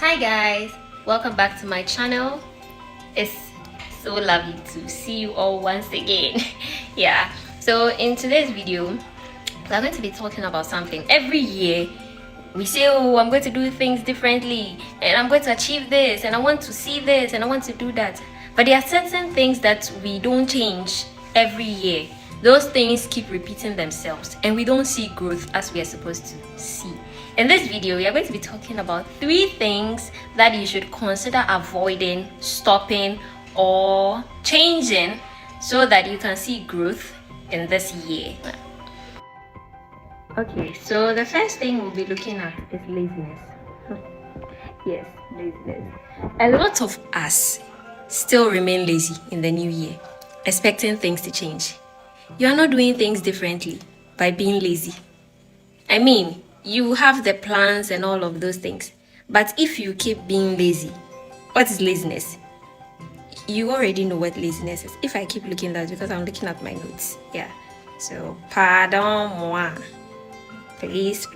Hi guys, welcome back to my channel. It's so lovely to see you all once again. Yeah, so in today's video we're going to be talking about something. Every year we say, oh, I'm going to do things differently and I'm going to achieve this and I want to see this and I want to do that, but there are certain things that we don't change every year. Those things keep repeating themselves and we don't see growth as we are supposed to see. In this video, we are going to be talking about 3 things that you should consider avoiding, stopping, or changing so that you can see growth in this year. Okay, so the first thing we'll be looking at is laziness. Yes, laziness. A lot of us still remain lazy in the new year, expecting things to change. You are not doing things differently by being lazy. I mean, you have the plans and all of those things, but if you keep being lazy, what is laziness? You already know what laziness is. If I keep looking at that, because I'm looking at my notes. Yeah. So, pardon moi. Please.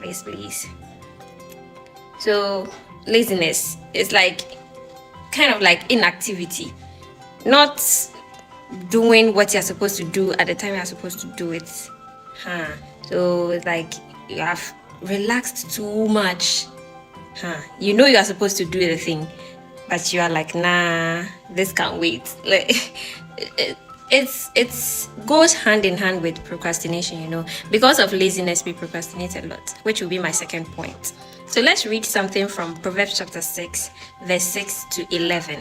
So, laziness is like kind of like inactivity, not doing what you're supposed to do at the time you're supposed to do it. So it's like you have relaxed too much. You know you are supposed to do the thing, but you are like, nah, this can't wait. Like it's goes hand in hand with procrastination, you know. Because of laziness, we procrastinate a lot, which will be my second point. So let's read something from Proverbs chapter 6, verse 6 to 11.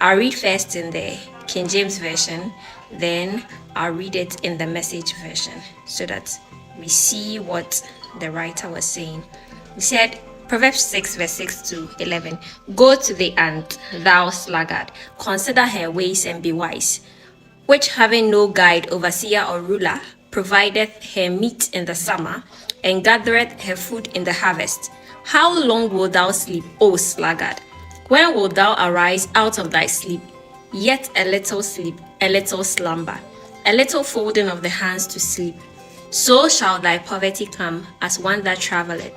I'll read first in the King James Version, then I'll read it in the Message Version so that we see what the writer was saying. He said, Proverbs 6, verse 6 to 11, Go to the ant, thou sluggard, consider her ways and be wise, which having no guide, overseer, or ruler, provideth her meat in the summer, and gathereth her food in the harvest. How long wilt thou sleep, O sluggard? When wilt thou arise out of thy sleep? Yet a little sleep, a little slumber, a little folding of the hands to sleep. So shall thy poverty come as one that travelleth,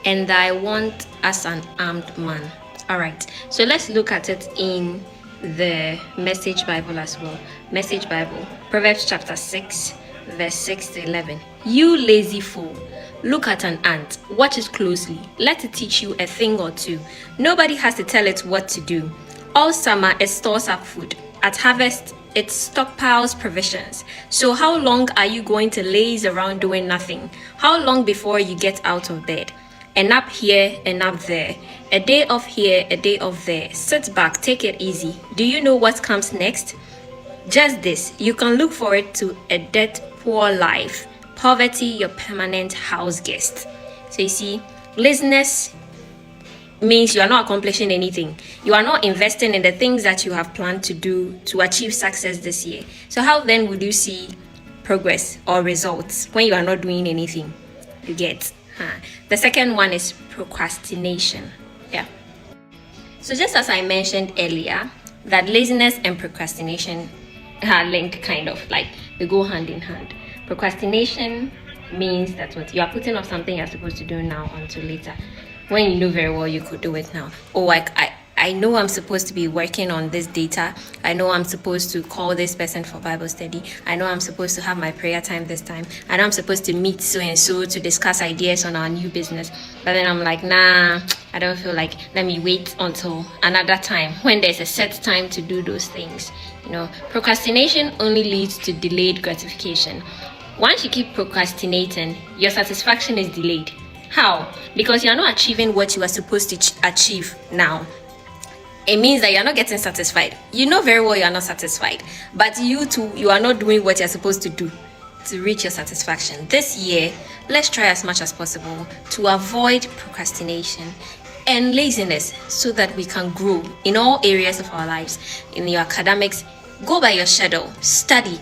and thy want as an armed man. All right, so let's look at it in the Message Bible as well. Message Bible, Proverbs chapter 6, verse 6 to 11. You lazy fool, look at an ant, watch it closely, let it teach you a thing or two. Nobody has to tell it what to do. All summer it stores up food. At harvest it stockpiles provisions. So how long are you going to laze around doing nothing? How long before you get out of bed? A nap here, a nap there. A day off here, a day off there. Sit back, take it easy. Do you know what comes next? Just this, you can look forward to a dead poor life. Poverty, your permanent house guest. So you see, laziness means you are not accomplishing anything. You are not investing in the things that you have planned to do to achieve success this year. So how then would you see progress or results when you are not doing anything? You get. The second one is procrastination. Yeah. So just as I mentioned earlier, that laziness and procrastination are linked, kind of like they go hand in hand. Procrastination means that what you are putting off something you're supposed to do now until later, when you know very well you could do it now. Oh, I know I'm supposed to be working on this data. I know I'm supposed to call this person for Bible study. I know I'm supposed to have my prayer time this time. I know I'm supposed to meet so and so to discuss ideas on our new business. But then I'm like, nah, I don't feel like, let me wait until another time when there's a set time to do those things. You know, procrastination only leads to delayed gratification. Once you keep procrastinating, your satisfaction is delayed. How? Because you're not achieving what you are supposed to achieve now. It means that you're not getting satisfied. You know very well you're not satisfied, but you are not doing what you're supposed to do to reach your satisfaction. This year, let's try as much as possible to avoid procrastination and laziness so that we can grow in all areas of our lives. In your academics, go by your schedule, study,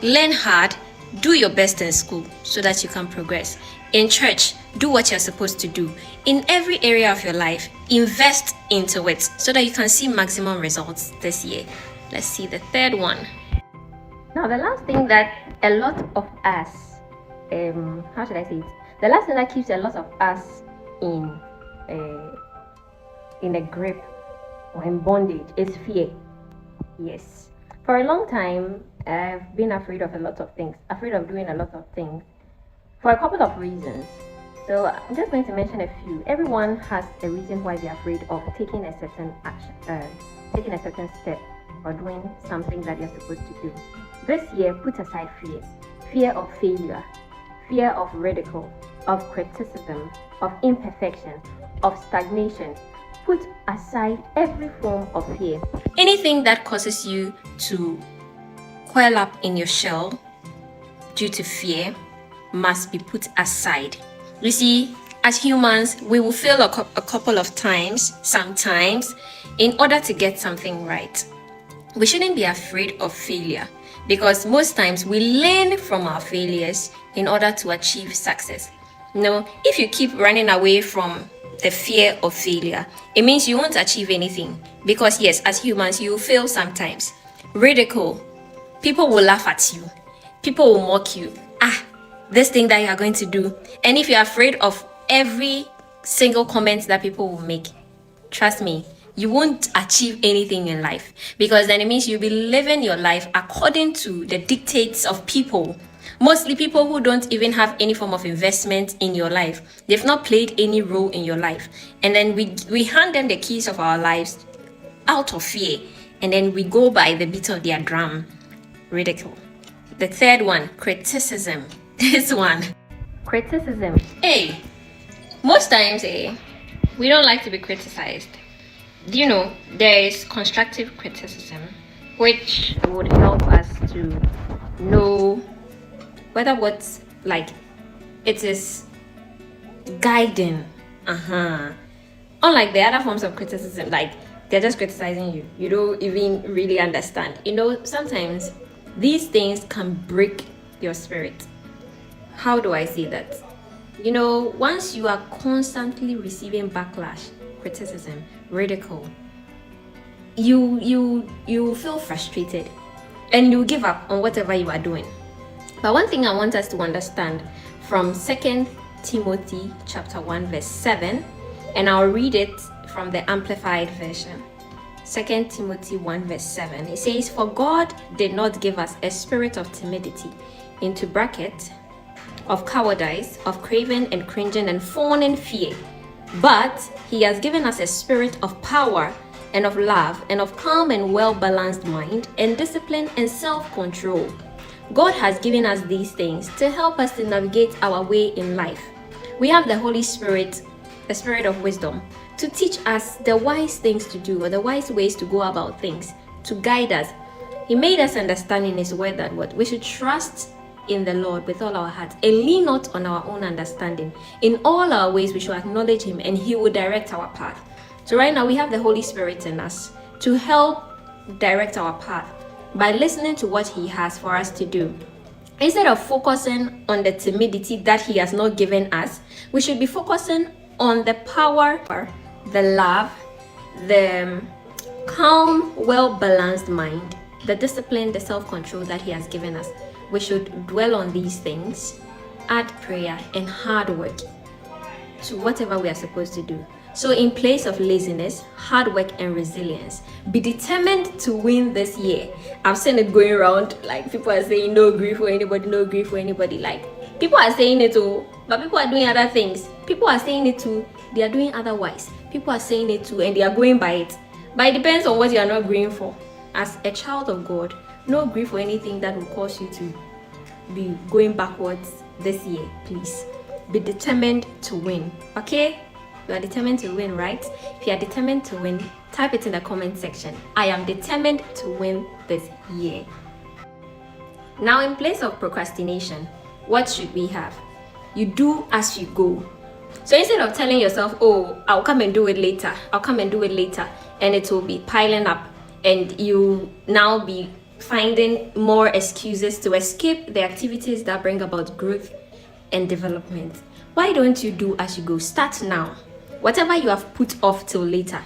learn hard, do your best in school so that you can progress. In church, do what you're supposed to do. In every area of your life, invest into it so that you can see maximum results this year. Let's see the third one. Now, the last thing that a lot of us, how should I say it? The last thing that keeps a lot of us in in a grip or in bondage is fear. Yes. For a long time, I've been afraid of a lot of things, afraid of doing a lot of things for a couple of reasons. So I'm just going to mention a few. Everyone has a reason why they're afraid of taking a certain action, taking a certain step, or doing something that you're supposed to do. This year, put aside fear. Fear of failure, fear of ridicule, of criticism, of imperfection, of stagnation. Put aside every form of fear. Anything that causes you to coil up in your shell due to fear must be put aside. You see, as humans, we will fail a couple of times, sometimes, in order to get something right. We shouldn't be afraid of failure because most times we learn from our failures in order to achieve success. No, if you keep running away from the fear of failure, it means you won't achieve anything because yes, as humans, you will fail sometimes. Ridicule. People will laugh at you. People will mock you. This thing that you are going to do. And if you're afraid of every single comment that people will make, trust me, you won't achieve anything in life because then it means you'll be living your life according to the dictates of people. Mostly people who don't even have any form of investment in your life. They've not played any role in your life. And then we hand them the keys of our lives out of fear. And then we go by the beat of their drum. Ridicule. The third one, criticism. This one, criticism. Hey, most times, we don't like to be criticized. You know, there is constructive criticism, which would help us to know whether what's like it is guiding. Unlike the other forms of criticism, like they're just criticizing you. You don't even really understand. You know, sometimes these things can break your spirit. How do I say that? You know, once you are constantly receiving backlash, criticism, ridicule, you feel frustrated and you give up on whatever you are doing. But one thing I want us to understand from 2 Timothy chapter 1 verse 7, and I'll read it from the Amplified Version. 2 Timothy 1 verse 7. It says, "For God did not give us a spirit of timidity," into bracket, "of cowardice, of craving and cringing and fawning fear, but He has given us a spirit of power and of love and of calm and well-balanced mind and discipline and self-control." God has given us these things to help us to navigate our way in life. We have the Holy Spirit, the Spirit of wisdom, to teach us the wise things to do or the wise ways to go about things, to guide us. He made us understand in His word that what we should trust in the Lord with all our hearts and lean not on our own understanding. In all our ways we should acknowledge Him and He will direct our path. So right now we have the Holy Spirit in us to help direct our path by listening to what He has for us to do. Instead of focusing on the timidity that He has not given us, we should be focusing on the power, the love, the calm, well-balanced mind, the discipline, the self-control that He has given us. We should dwell on these things, add prayer and hard work to whatever we are supposed to do. So in place of laziness, hard work and resilience, be determined to win this year. I've seen it going around, like people are saying no grief for anybody, no grief for anybody. Like people are saying it too, but people are doing other things. People are saying it too, they are doing otherwise. People are saying it too and they are going by it. But it depends on what you are not grieving for. As a child of God, no grief for anything that will cause you to be going backwards this year. Please be determined to win. Okay, you are determined to win, right? If you are determined to win, type it in the comment section. I am determined to win this year. Now, in place of procrastination, what should we have? You do as you go. So instead of telling yourself, oh, I'll come and do it later, I'll come and do it later, and it will be piling up, and you now be finding more excuses to escape the activities that bring about growth and development. Why don't you do as you go? Start now. Whatever you have put off till later,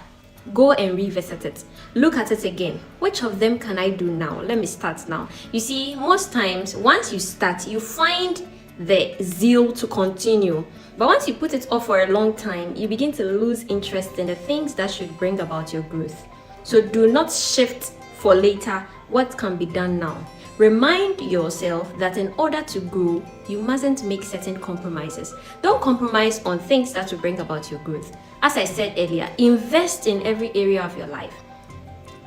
go and revisit it. Look at it again. Which of them can I do now? Let me start now. You see, most times, once you start, you find the zeal to continue. But once you put it off for a long time, you begin to lose interest in the things that should bring about your growth. So do not shift for later what can be done now. Remind yourself that in order to grow, you mustn't make certain compromises. Don't compromise on things that will bring about your growth. As I said earlier, invest in every area of your life.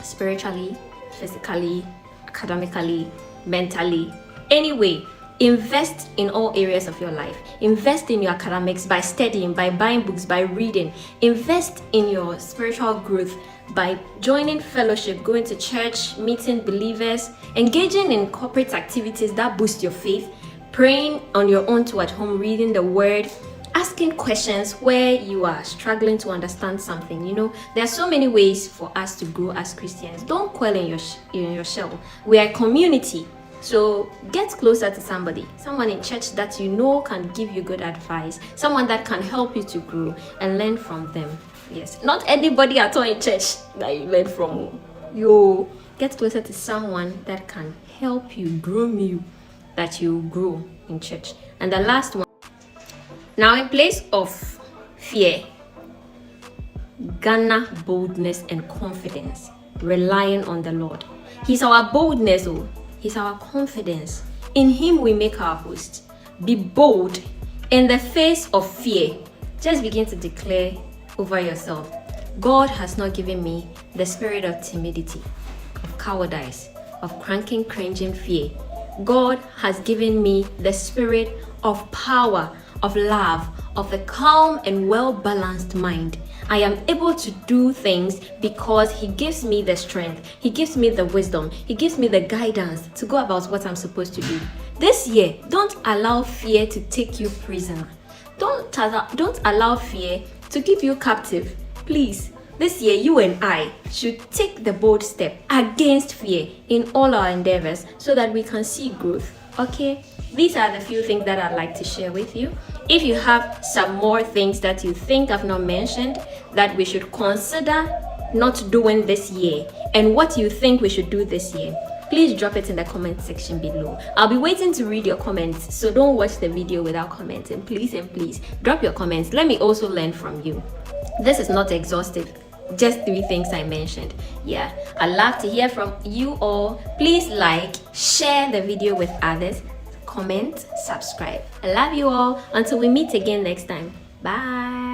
Spiritually, physically, academically, mentally, anyway. Invest in all areas of your life. Invest in your academics by studying, by buying books, by reading. Invest in your spiritual growth by joining fellowship, going to church, meeting believers, engaging in corporate activities that boost your faith, praying on your own to at home, reading the word, asking questions where you are struggling to understand something. There are so many ways for us to grow as Christians. Don't quell in your shell. We are a community. So get closer to someone in church that can give you good advice, someone that can help you to grow, and learn from them. Yes, not anybody at all in church that you learn from. You get closer to someone that can help you, groom you, that you grow in church. And the last one, now in place of fear, garner boldness and confidence, relying on the Lord. He's our boldness, He's our confidence. In Him we make our boast. Be bold in the face of fear. Just begin to declare over yourself, God has not given me the spirit of timidity, of cowardice, of cringing fear. God has given me the spirit of power, of love, of a calm and well-balanced mind. I am able to do things because He gives me the strength. He gives me the wisdom. He gives me the guidance to go about what I'm supposed to do. This year, don't allow fear to take you prisoner. Don't allow fear to keep you captive. Please, this year you and I should take the bold step against fear in all our endeavors so that we can see growth. Okay? These are the few things that I'd like to share with you. If you have some more things that you think I've not mentioned that we should consider not doing this year and what you think we should do this year, please drop it in the comment section below. I'll be waiting to read your comments, so don't watch the video without commenting. Please and please drop your comments. Let me also learn from you. This is not exhaustive. Just 3 things I mentioned. Yeah, I'd love to hear from you all. Please like, share the video with others, comment, subscribe. I love you all. Until we meet again next time. Bye.